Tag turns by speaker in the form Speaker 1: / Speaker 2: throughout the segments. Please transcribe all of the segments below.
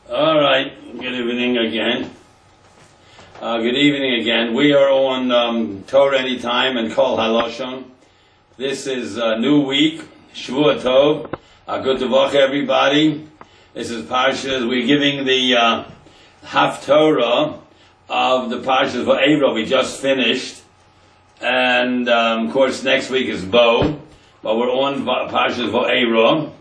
Speaker 1: All right, good evening again. We are on Torah Anytime and Kol Haloshon. This is a new week, Shvua Tov. Good to walk everybody. This is Parshas. We're giving the Haftorah of the Parshas Vaeira. We just finished. And of course next week is Bo. But we're on Parshas Vaeira.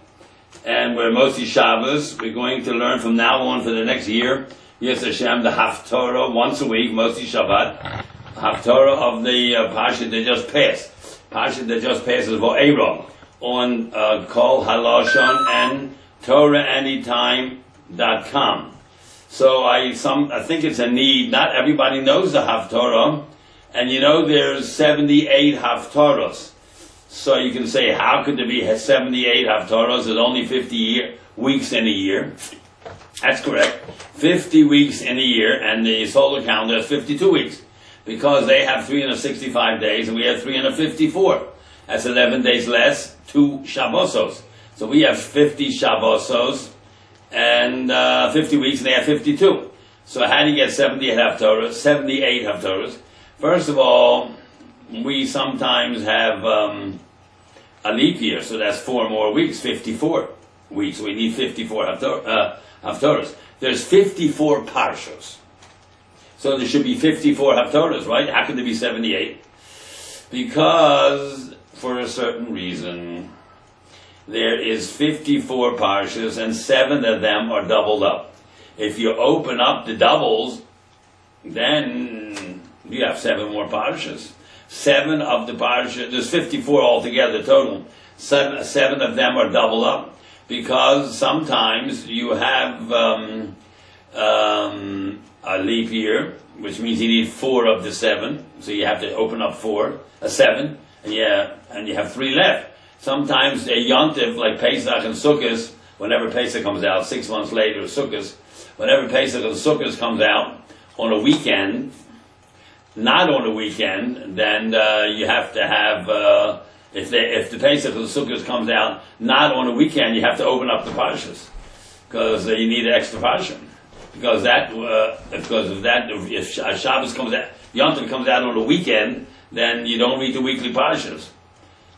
Speaker 1: And we're mostly Shabbos. We're going to learn from now on for the next year, Yes Hashem, the Haftorah, once a week, mostly Shabbat. Haftorah of the Parshas that just passed. Parshas that just passed is Vaeira on Kol Haloshon and TorahAnytime.com. So I think it's a need. Not everybody knows the Haftorah. And you know there's 78 Haftorahs. So you can say, how could there be 78 Haftorahs? There's only 50 weeks in a year. That's correct. 50 weeks in a year, and the solar calendar is 52 weeks. Because they have 365 days, and we have 354. That's 11 days less, 2 Shabbosos. So we have 50 Shabbosos, and 50 weeks, and they have 52. So how do you get 78 Haftorahs? First of all, we sometimes have a leap year, so that's 4 more weeks, 54 weeks. We need 54 Haftorahs. There's 54 Parshas. So there should be 54 Haftorahs, right? How could there be 78? Because, for a certain reason, there is 54 Parshas, and 7 of them are doubled up. If you open up the doubles, then you have 7 more Parshas. 7 of the Parshas, there's 54 altogether total. 7 of them are double up, because sometimes you have a leap year, which means you need 4 of the 7, so you have to open up 7, and you have 3 left. Sometimes a Yontif, like Pesach and Sukkot, whenever Pesach comes out, 6 months later, Sukkot, whenever Pesach and Sukkot comes out on a weekend, not on a weekend, then you have to have, if the Pesach or the Sukkot comes out not on a weekend, you have to open up the Parshas, because you need an extra Parsha. Because of that, if Shabbos comes out, Yom Tov comes out on a weekend, then you don't read the weekly Parshas.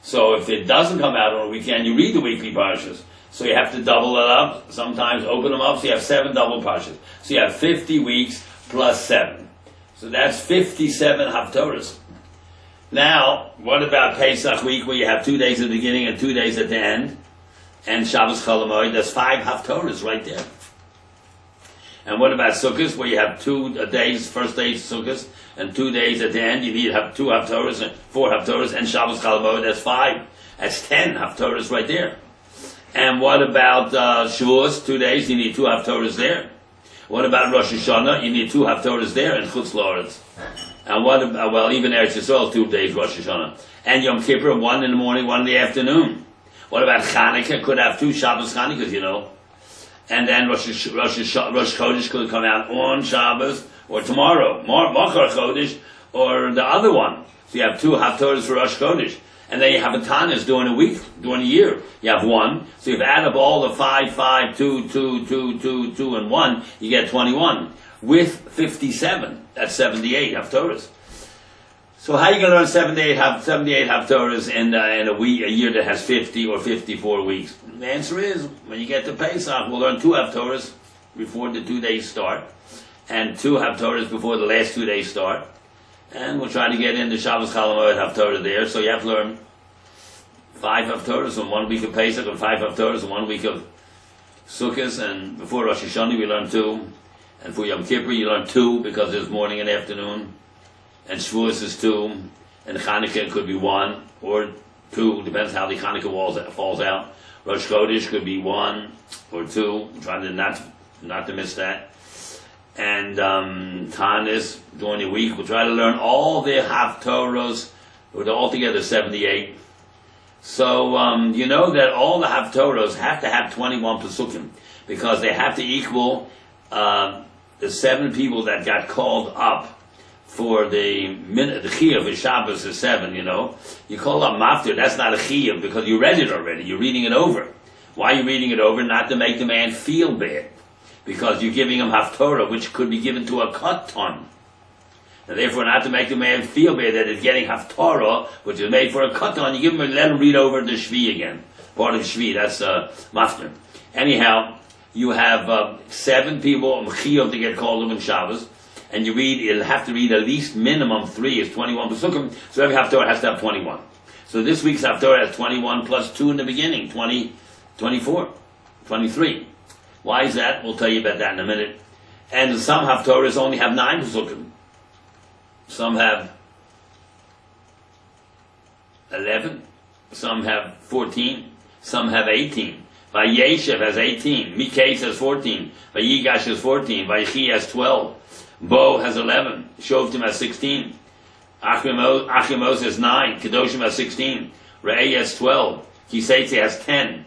Speaker 1: So if it doesn't come out on a weekend, you read the weekly Parshas. So you have to double it up, sometimes open them up, so you have 7 double Parshas. So you have 50 weeks plus 7. So that's 57 Haftorahs. Now, what about Pesach week, where you have 2 days at the beginning and 2 days at the end? And Shabbos Chol Hamoed, that's 5 Haftorahs right there. And what about Sukkot, where you have 2 days, first day Sukkot, and 2 days at the end? You need to have 2 Haftorahs and 4 Haftorahs, and Shabbos Chol Hamoed, that's 5. That's 10 Haftorahs right there. And what about Shavuos, 2 days? You need 2 Haftorahs there. What about Rosh Hashanah? You need 2 Haftorahs there in Chutz La'aretz. And what about, even Eretz Yisrael, 2 days Rosh Hashanah. And Yom Kippur, 1 in the morning, 1 in the afternoon. What about Chanukah? Could have 2 Shabbos Chanukahs, you know. And then Rosh Chodesh could come out on Shabbos, or tomorrow, Machar Chodesh, or the other one. So you have 2 Haftorahs for Rosh Chodesh. And then you have a Tanis during a week, during a year. You have 1. So if you add up all the 5, 2, 2, and 1, you get 21. With 57, that's 78 Haftorahs. So how are you going to learn 78 Haftorahs in a year that has 50 or 54 weeks? The answer is, when you get to Pesach, we'll learn 2 Haftorahs before the 2 days start, and 2 Haftorahs before the last 2 days start. And we'll try to get into Shabbos Chol Hamoed Haftorah there. So you have to learn 5 Haftorahs in 1 week of Pesach, and 5 Haftorahs in 1 week of Sukkot. And before Rosh Hashanah, we learn 2. And for Yom Kippur, you learn 2, because there's morning and afternoon. And Shavuos is 2. And Chanukah could be 1 or 2, depends how the Chanukah falls out. Rosh Chodesh could be 1 or 2. I'm trying to not to miss that. And Tanis during the week, we'll try to learn all the Haftorahs, or altogether 78. So you know that all the Haftorahs have to have 21 Pesukim, because they have to equal the 7 people that got called up for the Chiyuv of Shabbos is 7, you know. You call up Maftir, that's not a Chiyuv, because you read it already, you're reading it over. Why are you reading it over? Not to make the man feel bad. because you're giving him Haftorah, which could be given to a katan. And therefore, not to make the man feel bad that it's getting Haftorah, which is made for a katan, you give him, let him read over the Shvi again. Part of Shvi, that's mafter. Anyhow, you have 7 people, Mechiyov, to get called in Shabbos, and you'll have to read at least minimum 3 is 21 Pesukim, so every Haftorah has to have 21. So this week's Haftorah has 21 plus 2 in the beginning, 20, 24, 23. Why is that? We'll tell you about that in a minute. And some Haftorahs only have 9 Pesukim. Some have 11, some have 14, some have 18. Yosef has 18, Mikes has 14, Yigash has 14, Vayechi has 12, Bo has 11, Shovtim has 16, Achimos has 9, Kedoshim has 16, Re'eh has 12, Kiseitze has 10,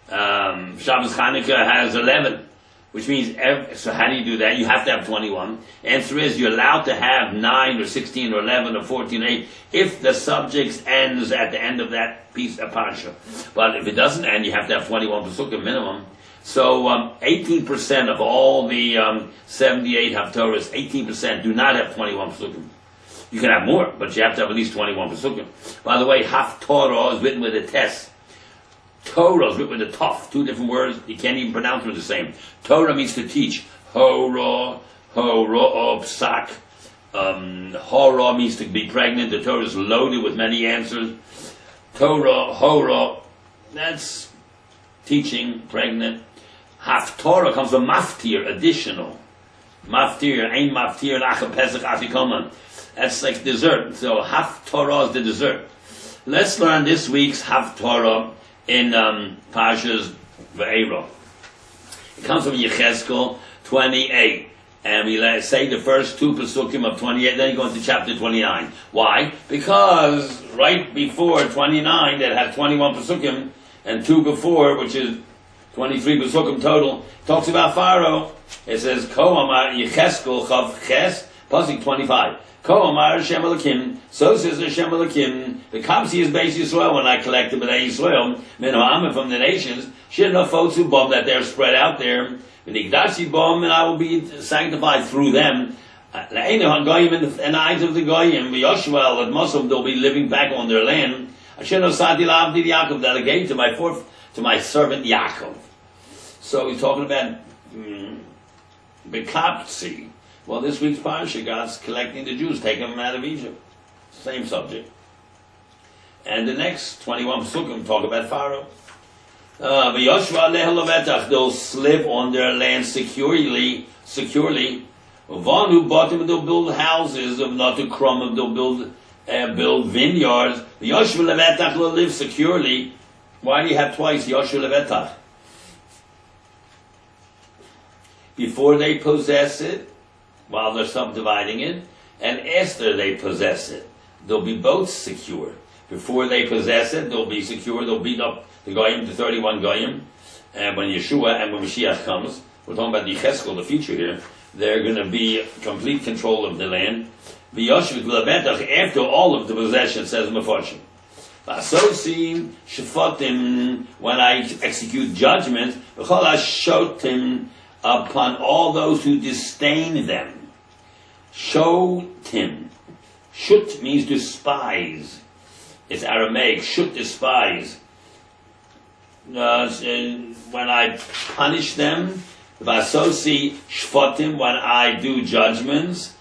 Speaker 1: Shabbos Chanukah has 11, which means, so how do you do that? You have to have 21. Answer is, you're allowed to have 9 or 16 or 11 or 14 or 8 if the subject ends at the end of that piece of Parsha. But if it doesn't end, you have to have 21 Pesukim minimum. So 18% of all the 78 Haftorahs, 18% do not have 21 Pesukim. You can have more, but you have to have at least 21 Pesukim. By the way, Haftorah is written with a test. Torah is written with a tough, 2 different words, you can't even pronounce them the same. Torah means to teach. Hora, psak. Hora means to be pregnant. The Torah is loaded with many answers. Torah, hora, that's teaching, pregnant. Haftorah comes from maftir, additional. Maftir, ein maftir, lacha pesach afikoman. That's like dessert. So Haftorah is the dessert. Let's learn this week's Haftorah in Parshas Vaeira. It comes from Yecheskel 28. And we say the first 2 Pesukim of 28, then you go into chapter 29. Why? Because right before 29, that has 21 Pesukim, and 2 before, which is 23 Pesukim total, talks about Pharaoh. It says, Ko Amar Yecheskel Chav Ches, Pasuk 25. Ko Amar Hashem Elokim, so says Hashem Elokim, the Kapsi is Beis Yisrael, when I collected B'nai Yisrael, men Ha'amim from the nations, Shirna Fotsu Bom, that they're spread out there, V'nigdashi Bom, and I will be sanctified through them, La'enu HaGoyim, in the eyes of the Goyim, V'Yoshua, at Mosul, they'll be living back on their land, Hashem Osadi La'avdi Yaakov, that I gave to my servant Yaakov. So he's talking about Bekapsi. Well, this week's Parsha, God's collecting the Jews, taking them out of Egypt. Same subject. And the next 21 Pesukim talk about Pharaoh. They'll live on their land securely. One who bought them, they'll build houses, of not to crumb, they'll build vineyards. Yoshua Levetach will live securely. Why do you have twice Yoshua Levetach? Before they possess it, while they're subdividing it, and after they possess it, they'll be both secure. Before they possess it, they'll be secure. They'll beat up the Goyim, the 31 Goyim, and when Yeshua and when Mashiach comes, we're talking about the Cheskel, the future here, they're going to be complete control of the land. After all of the possession, says Mefarshim. V'asosim shefatim, when I execute judgment, v'chol hashotim, upon all those who disdain them. Shotim. Shut means despise. It's Aramaic. Shut, despise. When I punish them, Vasosi shfatim, when I do judgments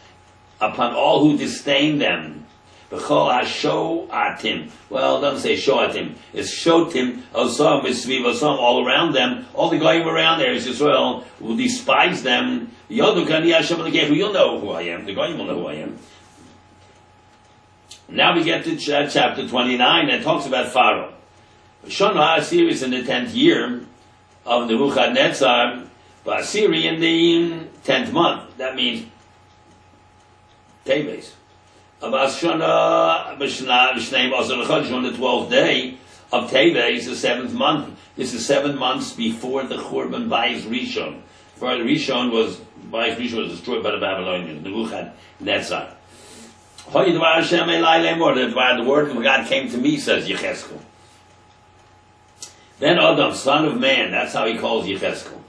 Speaker 1: upon all who disdain them. B'chol hashoatim. Well, it doesn't say shoatim. It's shotim, osam, misviv, osam, all around them. All the goyim around there, Israel, will despise them. Yodu kani Hashem Elokeinu. You'll know who I am. The goyim will know who I am. Now we get to chapter 29, that talks about Pharaoh. Shon HaAsiri is in the 10th year of the Nebuchadnezzar, but Asiri in the 10th month. That means Teves. On the 12th day of Teves, the 7th month. This is 7 months before the Churban Bayis Rishon. For Bayis Rishon was destroyed by the Babylonians, Nebuchadnezzar. The word of God came to me, says Yecheskel. Then Adam, son of man, that's how he calls Yecheskel.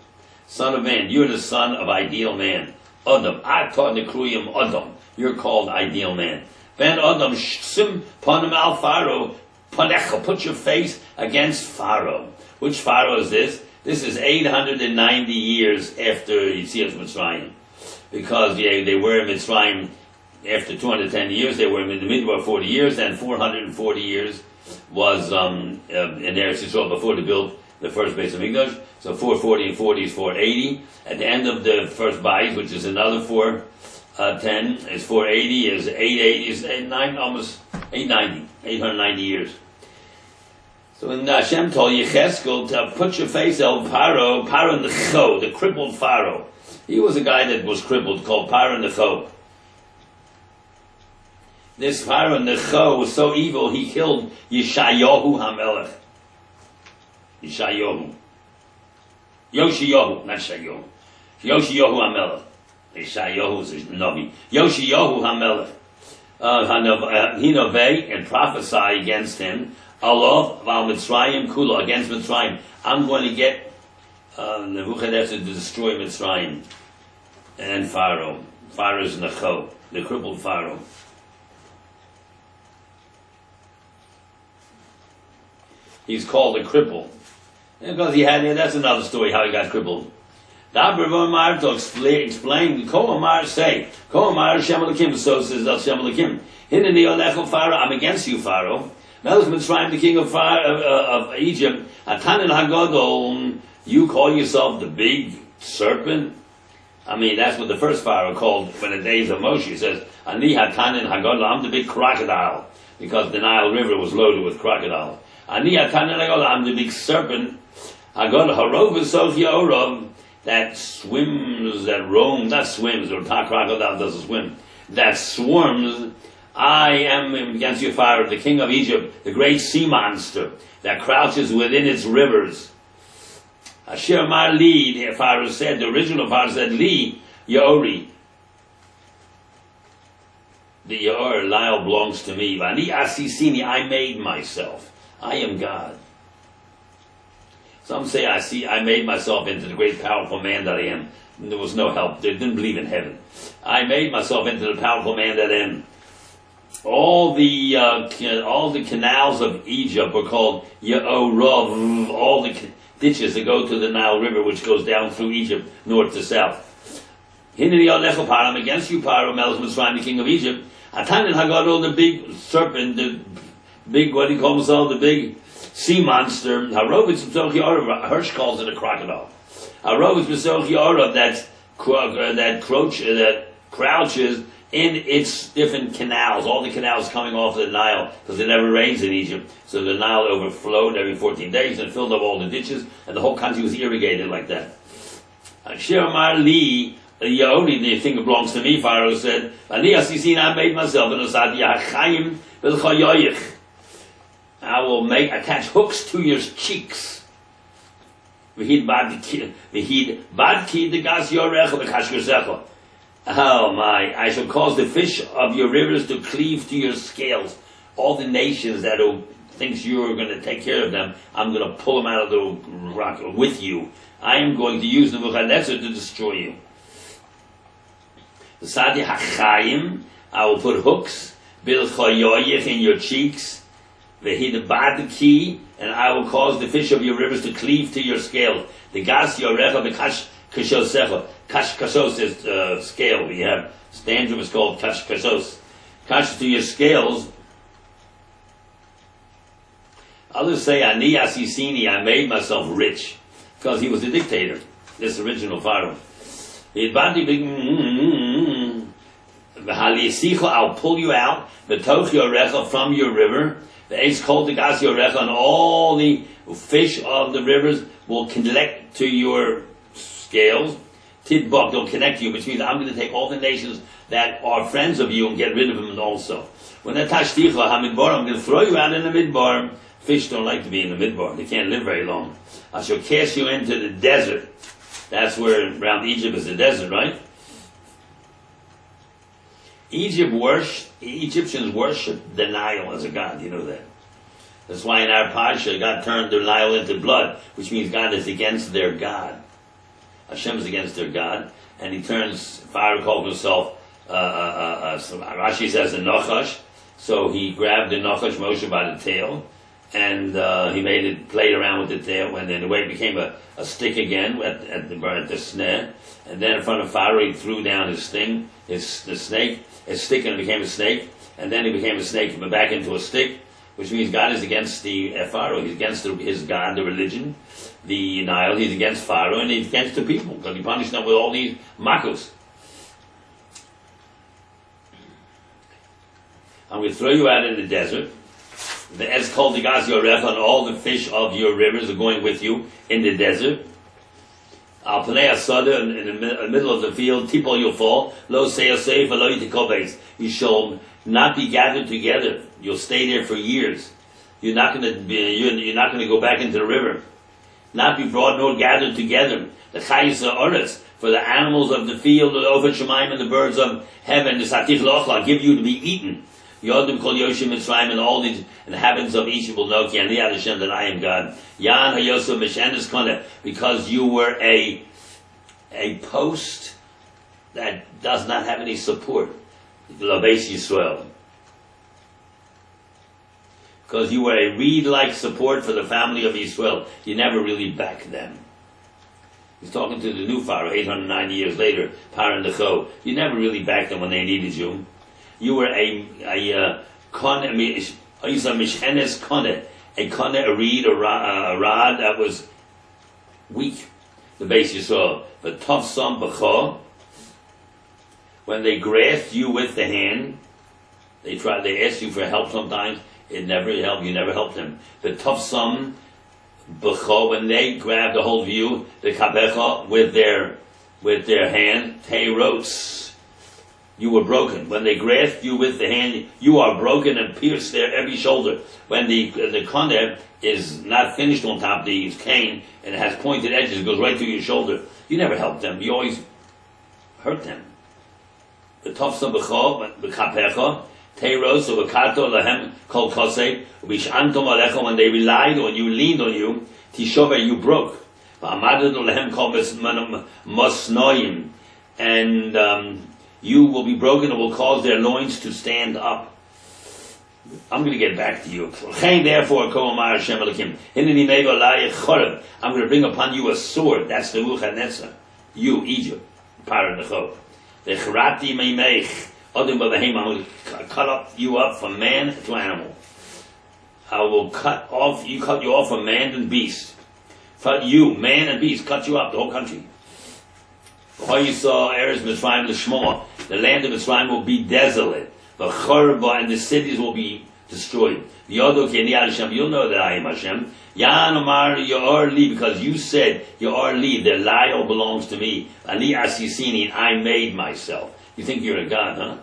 Speaker 1: son of man, you're the son of ideal man. Adam, Atah Nekruyim Adam, you're called ideal man. Ben Adam, Sim Panim al Pharaoh, Panecha, put your face against Pharaoh. Which Pharaoh is this? This is 890 years after Yetzias Mitzrayim. Because they were in Mitzrayim after 210 years, they were in the Midbar 40 years, then 440 years was in Eretz Yisrael before they built the first base of Mikdash. So 440 and 40 is 480. At the end of the first base, which is another 410, is 480, is 880, is 890, almost 890, 890 years. So when Hashem told Yecheskel to put your face on Paro Necho, the crippled Pharaoh. He was a guy that was crippled, called Paro Necho. This Pharaoh Necho was so evil, he killed Yeshayahu HaMelech. Yeshayahu. Yoshiyahu, not Shayahu. Yoshiyahu HaMelech. Yeshayahu is a Navi. Yoshiyahu HaMelech. He novei and prophesy against him. Allah, Val Mitzrayim Kula, against Mitzrayim. I'm going to get Nebuchadnezzar to destroy Mitzrayim. And Pharaoh. Pharaoh's Necho, the crippled Pharaoh. He's called a cripple. Because he had, that's another story how he got crippled. The Abraham to explain, Ko Amar say, Ko Amar Shem Elokim, so says Shem Elokim. Hineni Olech Pharaoh, I'm against you, Pharaoh. Melech Mitzrayim, the king of Egypt, Atanin Hagadol, you call yourself the big serpent? I mean, that's what the first Pharaoh called when the days of Moshe. He says, Ani Hatanin Hagadol, I'm the big crocodile, because the Nile River was loaded with crocodiles. Ani Hatanin Hagadol, I'm the big serpent. Hagadol Harov Sophia Orov, that swims, that roams, not swims, or crocodile doesn't swim, that swarms. I am against you, Pharaoh, the king of Egypt, the great sea monster that crouches within its rivers. Asher Mar Li, Pharaoh said, the original Pharaoh said, Li, Yaori. The Yaor, Lyle, belongs to me. Vani Asisini, I made myself. I am God. Some say, I made myself into the great powerful man that I am. There was no help. They didn't believe in heaven. I made myself into the powerful man that I am. All the canals of Egypt were called Ya'orov, all the ditches that go to the Nile River, which goes down through Egypt, north to south. Hineni Alecho Paro, I'm against you, Paro, Melech Mitzrayim, the king of Egypt. Atanin Hagadol, the big serpent, the big, what do you call himself, the big sea monster. Harovitz B'soch Ya'orov, Hirsch calls it a crocodile. Harovitz B'soch Ya'orov, that crouches in its different canals, all the canals coming off the Nile, because it never rains in Egypt. So the Nile overflowed every 14 days and filled up all the ditches, and the whole country was irrigated like that. Asher Mar Li, Yaoni, the thing that belongs to me, Pharaoh said, Ani Asisin, I made myself, and Chaim I will attach hooks to your cheeks. V'hid badki the gas yorecha v'chashkersecha. Oh my, I shall cause the fish of your rivers to cleave to your scales. All the nations that thinks you're going to take care of them, I'm going to pull them out of the rock with you. I am going to use Nebuchadnezzar to destroy you. The Sadi HaChaim, I will put hooks, Bil Chayoyich in your cheeks, Vehid Badki, and I will cause the fish of your rivers to cleave to your scales. The Gas Yorecha B'Kash Kashosecha. Kash Kashos is scale. We have Stanjum is called Kash Kashos. Kash to your scales. Others say Ani Asisini, I made myself rich, because he was a dictator. This original Pharaoh. I'll pull you out, from your river. The ace called the gas yorecha, and all the fish of the rivers will connect to your scales. Tidbok, they'll connect to you, which means I'm going to take all the nations that are friends of you and get rid of them also. When that tashticha hamidbar, I'm going to throw you out in the midbar. Fish don't like to be in the midbar; they can't live very long. I shall cast you into the desert. That's where around Egypt is the desert, right? Egyptians worship the Nile as a god. You know that. That's why in our Parshas, God turned the Nile into blood, which means God is against their God. Hashem is against their God, and he turns, Pharaoh called himself, Rashi says a Nachash, so he grabbed the Nachash, Moshe, by the tail, and he played around with the tail, and then the way it became a stick again at the snare, and then in front of Pharaoh he threw down his stick, and it became a snake, and then he became a snake, but back into a stick, which means God is against the Pharaoh. He's against his God, the religion, the Nile. He's against Pharaoh, and he's against the people, because he punished them with all these makos. I'm going to throw you out in the desert. The Eskol Digas Yorecha, and all the fish of your rivers are going with you in the desert. Al Panei Asada, in the middle of the field, Tipol you'll fall. Lo Seyasef, Lo Yitikobes. You shall not be gathered together. You'll stay there for years. You're not going to go back into the river. Not be brought nor gathered together. The Chayis Oretz, for the animals of the field, the Ofet Shemaim, and the birds of heaven, the Satich Lochla, give you to be eaten. Yodim Kol Yoshim Mitzrayim, and all the inhabitants of Egypt will know, Ki Ani Hashem, that I am God. Yan HaYosef Mishanis Kone, because you were a post that does not have any support. Labeis Yisrael. Because you were a reed-like support for the family of Yisrael. You never really backed them. He's talking to the new Pharaoh 890 years later, Paran Decho. You never really backed them when they needed you. You were a reed, a reed, a rod that was weak. The base you saw. But tough some b'cho, when they grasped you with the hand, they asked you for help sometimes, it never helped, you never helped them. The tough some b'cho, when they grabbed a hold of you, the kabecha, with their hand, teiros, you were broken. When they grasped you with the hand, you are broken and pierced their every shoulder. When the coneh is not finished on top of the cane and it has pointed edges, it goes right through your shoulder. You never helped them. You always hurt them. The tofsa b'cho, b'kapecha, teiros, v'kato lahem kol kosei, v'shantom alecha, when they relied on you, leaned on you, tishover, you broke. V'amadadu lahem kol mosnoim, and you will be broken and will cause their loins to stand up. I'm going to get back to you. Therefore, I'm going to bring upon you a sword. That's the Nebuchadnezzar. You, Egypt. I'm going to cut you up from man to animal. I will cut you off from man and beast. You, man and beast, cut you up, the whole country. How you saw Eretz Mitzrayim l'shmo, the land of Mitzrayim will be desolate. The Chorba and the cities will be destroyed. You'll know that I am Hashem. Yan Omar Yor Li, because you said Yor Li, the Lyle belongs to me. Ani Asisini, I made myself. You think you're a god, huh?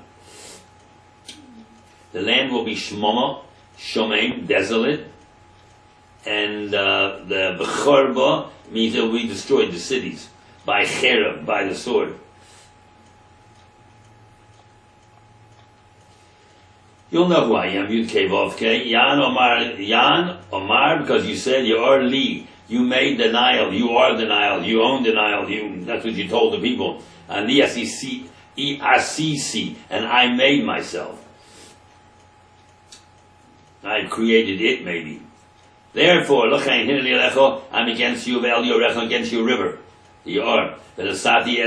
Speaker 1: The land will be Shmoma, Shomem, desolate, and the Chorba means it will be destroyed, the cities. By cherub, by the sword. You'll know who I am, Yud Kei Vav Kei. Yan Omar, because you said you are Li. You made the Nile, you are the Nile, you own the Nile, that's what you told the people. Ani Asisi, and I made myself. I created it, maybe. Therefore, I'm against you, against your river. You are. I will make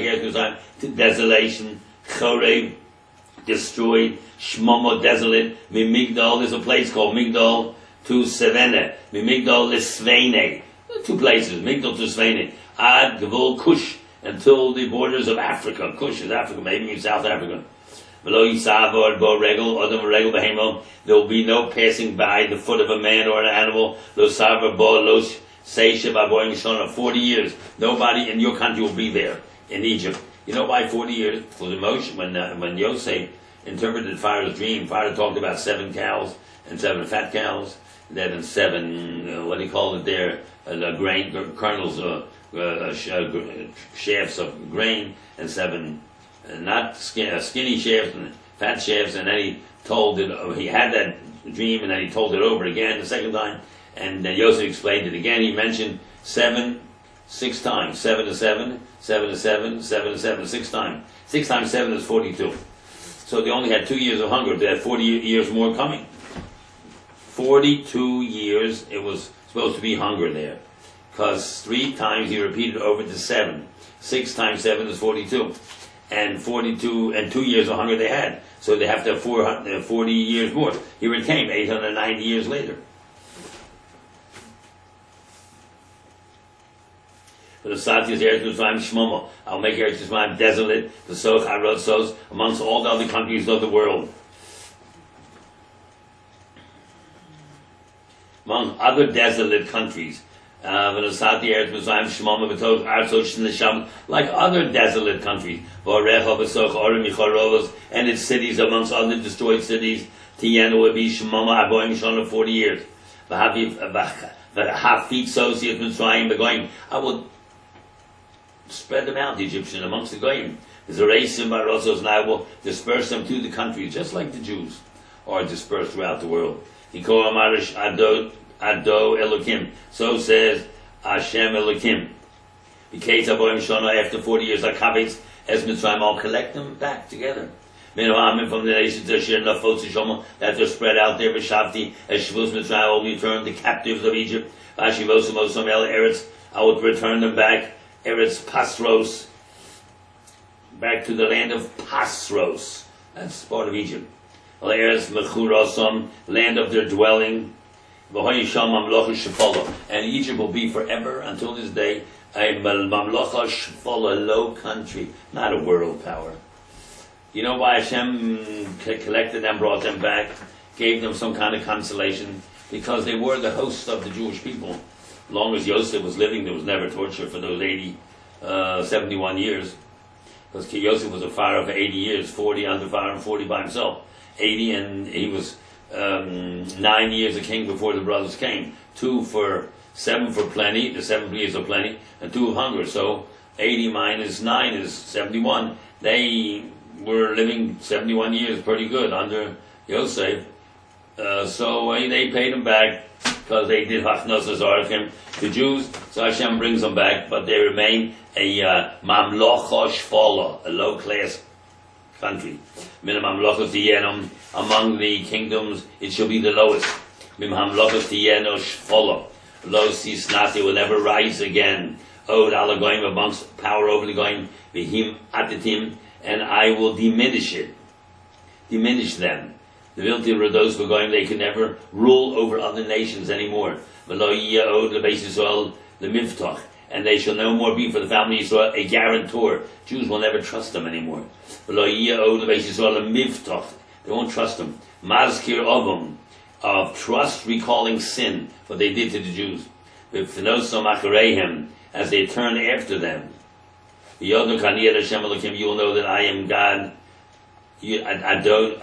Speaker 1: Eretz Mitzrayim to desolation, Chorev, destroyed, Shmomo, desolate, Mimigdal, there's a place called Migdal to Sevene, Mimigdal Lisvene, two places, Migdal to Svene, Ad Gavul Kush, until the borders of Africa. Kush is Africa, maybe in South Africa. There will be no passing by the foot of a man or an animal. 40 years. Nobody in your country will be there in Egypt. You know why 40 years? For the motion, when Yosef interpreted Pharaoh's dream, Pharaoh talked about 7 cows and 7 fat cows, and then 7, what do you call it there, grain kernels, shafts of grain, and 7 not skinny shafts and fat shafts, and then he told it, he had that dream, and then he told it over again the second time. And Yosef explained it again. He mentioned 7 6 times. 7 to 7, 7 to 7, 7 to 7, 6 times. 6 times 7 is 42. So they only had 2 years of hunger. They had 40 years more coming. 42 years it was supposed to be hunger there. Because 3 times he repeated over to 7. 6 times 7 is 42. And 42 and 2 years of hunger they had. So they have to have 40 years more. Here it came, 890 years later. For the Satyas, Eretz Mitzrayim Shmomo, I'll make Eretz Mitzrayim desolate, the Soch Harotzos, amongst all the other countries of the world. Among other desolate countries. Like other desolate countries, and its cities amongst other destroyed cities, Tiana would be Shemama Aboim Shana 40 years. I will spread them out, the Egyptians, amongst the Goyim. There's a race in Barosos, and I will disperse them to the countries, just like the Jews are dispersed throughout the world. Ado Elokim. So says Hashem Elokim. After 40 years, Akavetz as Mitzrayim, I'll collect them back together. From the nations that they're spread out there, B'Shavti, as Shavuos Mitzrayim, I will return the captives of Egypt. I will return them back, Eretz Pasros, back to the land of Pasros. That's part of Egypt. Eretz Mechurosam, land of their dwelling. And Egypt will be forever until this day a mamlocha shfola, low country, not a world power. You know why Hashem collected them, brought them back, gave them some kind of consolation? Because they were the hosts of the Jewish people. As long as Yosef was living, there was never torture for those 71 years. Because Yosef was a pharaoh for 80 years, 40 under pharaoh and 40 by himself. 80, and he was 9 years a king before the brothers came. 7 for plenty, the 7 years of plenty, and 2 of hunger. So 80 minus 9 is 71. They were living 71 years pretty good under Yosef. So they paid them back because they did Hachnosas Arachim, the Jews. So Hashem brings them back, but they remain a Mamlocha Shfola, a low-class country. Among the kingdoms, it shall be the lowest. They will never rise again. Amongst power over the goyim, and I will diminish them. The Vilti Rados were going, they could never rule over other nations anymore. The Mivtach, and they shall no more be for the family of Israel a guarantor. Jews will never trust them anymore. They won't trust them. Mazkir Ovam, of trust recalling sin, what they did to the Jews. As they turn after them. You will know that I am God. Ado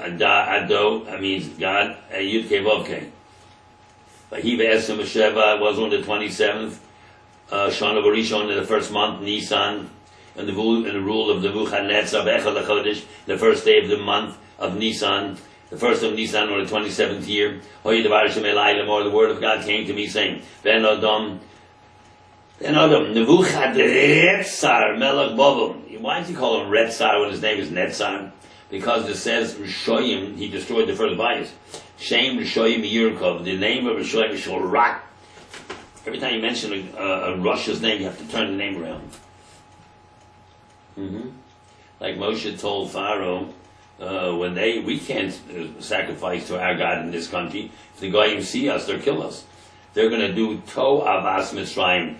Speaker 1: means God. Yud Kei Vav Kei. Vahiva Esem Sheva was on the 27th. Shana Barishon in the first month, Nisan, and the rule of the Nebuchadnezzar Bechal HaChodesh, the first day of the month of Nisan, the first of Nisan, or the 27th year. Hoy Devar Shem Elayim, or the word of God came to me, saying, Ben Adam, Nebuchadnezzar Melech Babel. Why does he call him Retzar when his name is Netzar? Because it says Rishoyim, he destroyed the first bias. Shem Rishoyim Yirkov, the name of Rishoyim shall rot. Every time you mention a Russia's name, you have to turn the name around. Like Moshe told Pharaoh, we can't sacrifice to our God in this country. If the Goyim see us, they'll kill us. They're going to do To'avas Mitzrayim,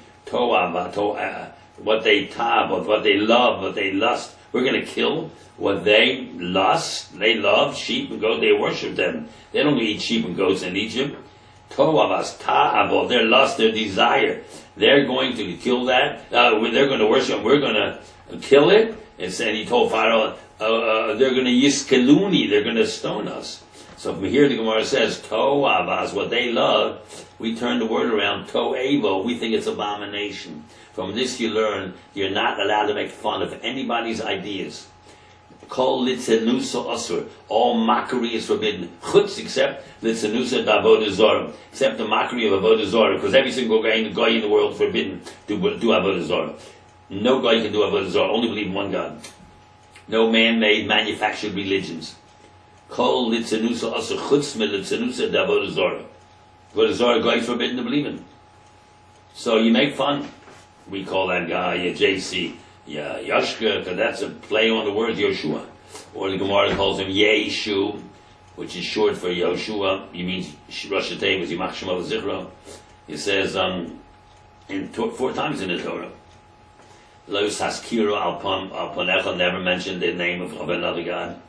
Speaker 1: what they what they love, what they lust. We're going to kill what they lust. They love sheep and goats. They worship them. They don't eat sheep and goats in Egypt. To'avas, ta'avo, their lust, their desire. They're going to kill that. They're going to worship. We're going to kill it. And said, he told Pharaoh, they're going to yiskeluni. They're going to stone us. So from here the Gemara says, To'avas, what they love. We turn the word around, To'evo. We think it's abomination. From this you learn you're not allowed to make fun of anybody's ideas. Kol litzenusa asur. All mockery is forbidden. Chutz except litzenusa d'avodah zarah. Except the mockery of avodah zarah. Because every single guy in the world is forbidden to do avodah zarah. No guy can do avodah zarah. Only believe in one God. No man-made, manufactured religions. Kol litzenusa asur. Chutz me litzenusa d'avodah zarah. Avodah zarah guy is forbidden to believe in. So you make fun. We call that guy a JC. Yeah, Yashka, because that's a play on the word Yoshua. Or the Gemara calls him Yeshu, which is short for Yoshua. He means Rosh Hashanah, Yimach Shema V'Zichro. He says 4 times in the Torah. Lo Saskiru al Ponecha, never mentioned the name of another God.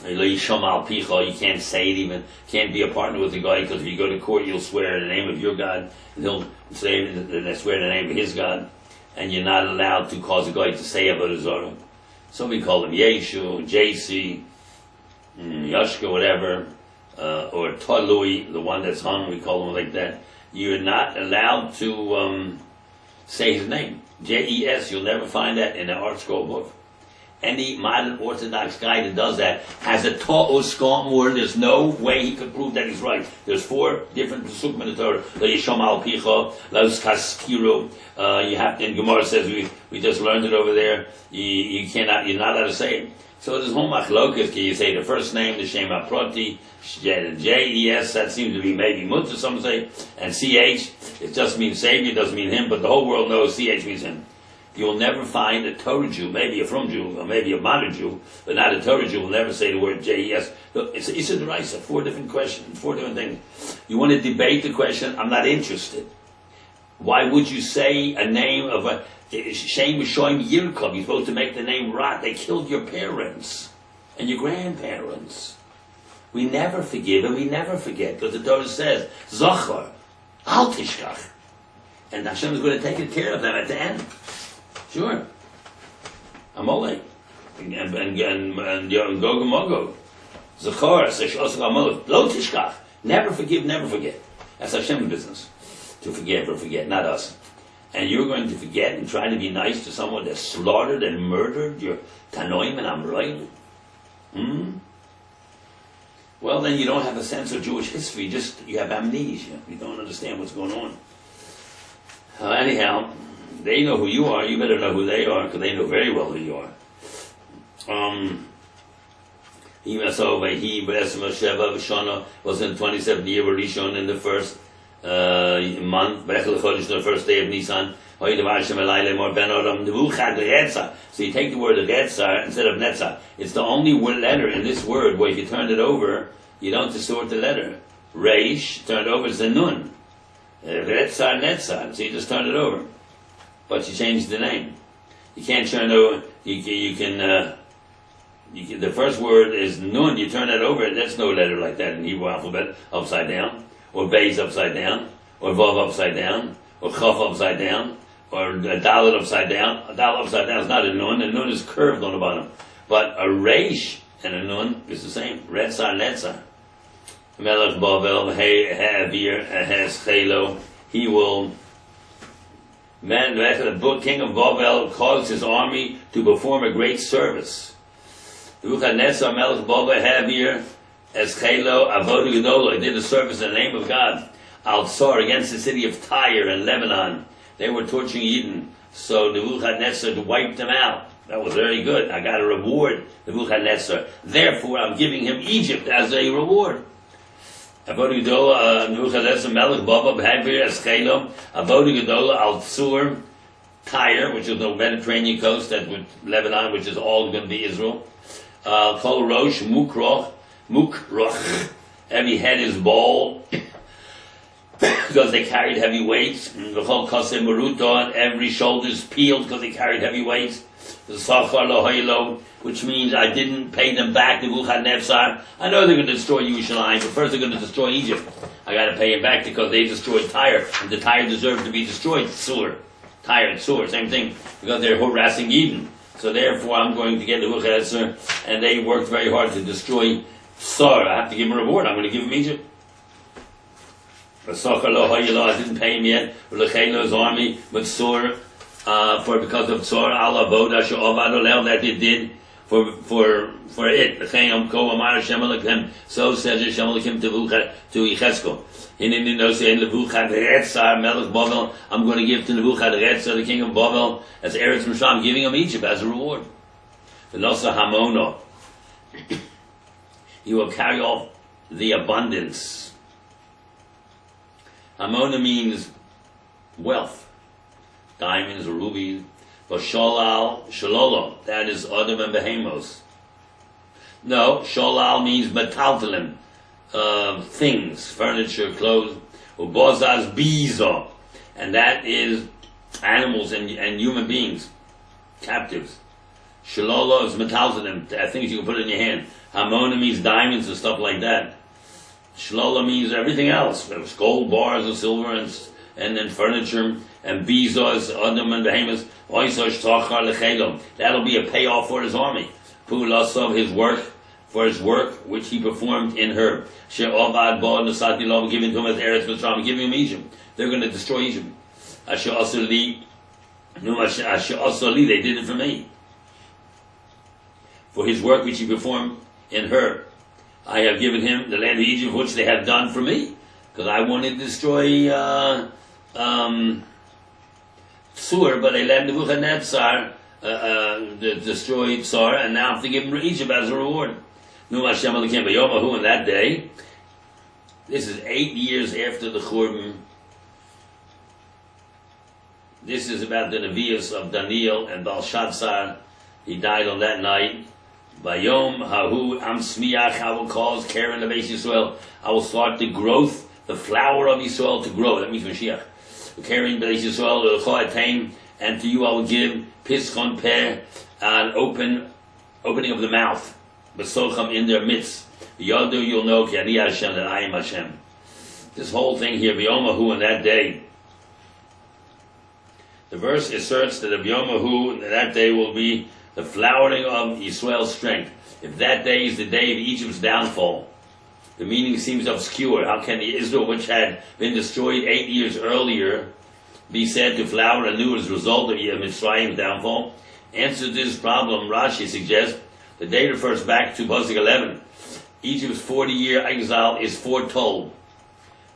Speaker 1: Lo Yisham al Picha, you can't say it even, can't be a partner with the guy, because if you go to court, you'll swear in the name of your God, and he'll swear in the name of his God. And you're not allowed to cause a guy to say avodah zarah. So we call him Yeshu, JC, Yashka, whatever, or Talui, the one that's hung, we call him like that. You're not allowed to say his name. JES, you'll never find that in an art scroll book. Any modern Orthodox guy that does that has a ta'o skam word. There's no way he could prove that he's right. There's 4 different pesukim in the Torah. Lo yisham al picha, lo skaskiru. You have to, and Gemara says we just learned it over there. You're not allowed to say it. So there's whole machlokas. Can you say the first name, the Shem HaPrati, JES? That seems to be maybe mutter, some say, and CH. It just means Savior, it doesn't mean him, but the whole world knows CH means him. You'll never find a Torah Jew, maybe a from Jew, or maybe a modern Jew, but not a Torah Jew will never say the word JES. Look, it's a Deraisa, 4 different questions, 4 different things. You want to debate the question? I'm not interested. Why would you say a name of a Shem Shoim Yirkov? You're supposed to make the name Rat. They killed your parents and your grandparents. We never forgive and we never forget, because the Torah says, Zachar, Al Tishkach. And Hashem is going to take care of them at the end. Sure. Amalek. And Gog and Magog. Zachar, Seshos Amot. Lo Tishkach. Never forgive, never forget. That's Hashem's business. To forgive or forget, not us. And you're going to forget and try to be nice to someone that slaughtered and murdered your Tanoim and Amroim? Well, then you don't have a sense of Jewish history. You have amnesia. You don't understand what's going on. Anyhow, they know who you are. You better know who they are, because they know very well who you are. He was in the 27th year of Rishon in the first month, the first day of Nisan. So you take the word Retzar instead of Netzar. It's the only letter in this word where if you turn it over, you don't distort the letter. Reish, turned over, is a Nun. Retzar, Netzar. So you just turn it over. But you change the name. You can't turn over, you can, the first word is Nun, you turn that over, there's no letter like that in Hebrew alphabet, upside down, or Beis upside down, or Vav upside down, or Chaf upside down, or a Dalet upside down. A Dalet upside down is not a Nun is curved on the bottom. But a Reish and a Nun is the same. Retzar, Netzar. Melech Bavel, Havir, Has Chelo, he will, then the king of Babel caused his army to perform a great service. Nebuchadnezzar, Melech Babel, Havir, Eschelo, Avodah Gedolah, did a service in the name of God. Al-Tsar, against the city of Tyre and Lebanon. They were torturing Eden. So Nebuchadnezzar wiped them out. That was very good. I got a reward, Nebuchadnezzar. Therefore, I'm giving him Egypt as a reward. Avodah Gedolah, Nebuchadnezzar, Melech Babel, Havir, Eschelo, Avodah Gedolah, Al-Tsar, Tyre, which is the Mediterranean coast, that with Lebanon, which is all going to be Israel. Kol Rosh, Mukroch, every head is bald, because they carried heavy weights. The whole Kasem Maruta, every shoulder is peeled because they carried heavy weights. The Sachar Lohoilo, which means I didn't pay them back, Nebuchadnezzar. I know they're going to destroy Yerushalayim, but first they're going to destroy Egypt. I got to pay them back because they destroyed Tyre, and the Tyre deserved to be destroyed. Tyre and Sur, same thing, because they're harassing Eden. So therefore I'm going to get Nebuchadnezzar, and they worked very hard to destroy Sar. I have to give him a reward. I'm going to give him Egypt. I didn't pay him yet. His army, but Sur, because of Tsor, Allah Boda, that they did it. So says Hashem Elokim to Yechezkel. I'm going to give to Nebuchadnezzar, the king of Babel, as Eretz Mishra. I'm giving him Egypt as a reward. The Nosa Hamono. He will carry off the abundance. Hamona means wealth, diamonds, rubies. Sholal, Shalolo, that is Adam and Behemos. No, Sholal means metaltalin, things, furniture, clothes. Ubozaz Bizo, and that is animals and human beings, captives. Shalolo is metaltalin, things you can put in your hand. Hamona means diamonds and stuff like that. Shlola means everything else, gold bars of silver and then furniture, and Bezos, Adam and Behemoth. That'll be a payoff for his army. Pulasov, his work, for his work which he performed in her. She'ovad bo nasati lo, giving to him as Eretz Mitzrayim, giving him Egypt. They're going to destroy Egypt. Asher Asali, they did it for me. For his work which he performed in her, I have given him the land of Egypt, which they have done for me, because I wanted to destroy Sur, but they let Nebuchadnezzar destroy Tsar, and now I have to give him Egypt as a reward. Nu Hashem Elokim b'yomahu, in that day, this is 8 years after the Churban. This is about the Nevi'us of Daniel and Belshazzar. He died on that night. Bayom Hahu Am Smiach, I will cause Karen of Yisrael. I will start the growth, the flower of Yisrael to grow. That means Mashiach. Karen of Yisrael, and to you I will give Pischon Peh, an opening of the mouth, Besocham in their midst. Yadu, you'll know Ki Ani Hashem, that I am Hashem. This whole thing here, B'yomahu, in that day. The verse asserts that B'yomahu, that day will be the flowering of Yisrael's strength. If that day is the day of Egypt's downfall, the meaning seems obscure. How can the Israel, which had been destroyed 8 years earlier, be said to flower anew as a result of Mitzrayim's downfall? Answer to this problem, Rashi suggests, the day refers back to Pasuk 11. Egypt's 40-year exile is foretold.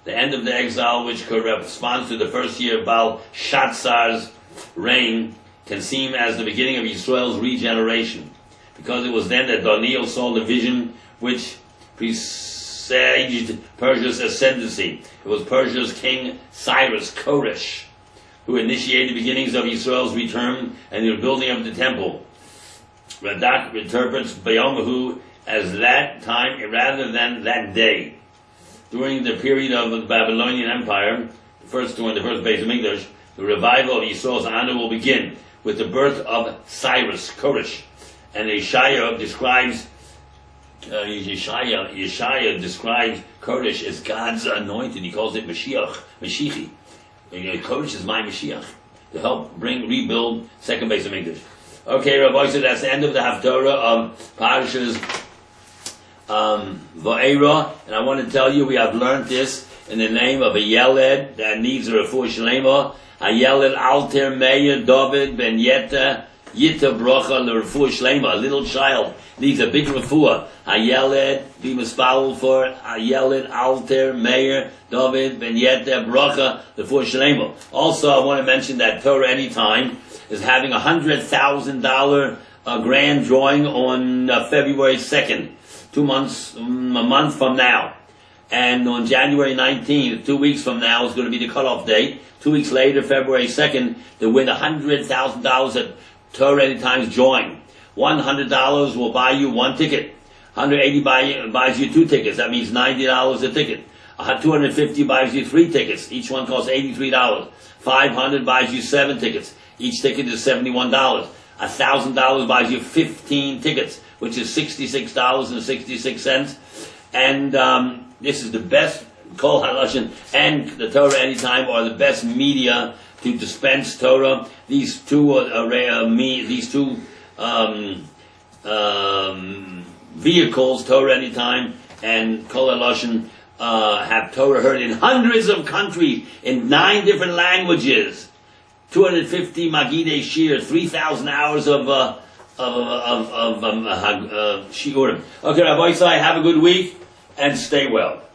Speaker 1: The end of the exile, which corresponds to the first year of Belshazzar's reign, can seem as the beginning of Yisrael's regeneration, because it was then that Daniel saw the vision which presaged Persia's ascendancy. It was Persia's king Cyrus, Koresh, who initiated the beginnings of Yisrael's return and the rebuilding of the temple. Radak interprets Bayomahu as that time rather than that day. During the period of the Babylonian Empire, during the first Beis Hamikdash, the revival of Yisrael's honor will begin with the birth of Cyrus, Koresh. And Yeshaya describes Koresh as God's anointed. He calls it Mashiach, Mashiach. Koresh is my Mashiach, to help rebuild second Beis Hamikdash. Okay, Rabbi, so that's the end of the Haftorah of Parshas Vaeira, and I want to tell you we have learned this in the name of a Yeled that needs a refuah shlema. A Yeled Alter Meir David Ben Yeta Bracha LeRefuah Shlema. A little child needs a big refuah. A Yeled, be mispalel for a Yeled Alter Meir David Ben Yeta Bracha LeRefuah Shlema. Also, I want to mention that Torah Anytime is having $100,000 grand drawing on February 2nd, a month from now. And on January 19th, 2 weeks from now, is going to be the cutoff date. 2 weeks later, February 2nd, to win $100,000 at Torah Anytime's drawing. $100 will buy you one ticket. $180 buys you 2 tickets. That means $90 a ticket. $250 buys you 3 tickets. Each one costs $83. $500 buys you 7 tickets. Each ticket is $71. $1,000 buys you 15 tickets, which is $66.66. And this is the best. Kol Halashon and the Torah Anytime are the best media to dispense Torah. These two vehicles, Torah Anytime and Kol Halashon, have Torah heard in hundreds of countries in 9 different languages. 250 Magidei Shir, 3,000 hours of shiurim. Okay, Rabbi, have a good week and stay well.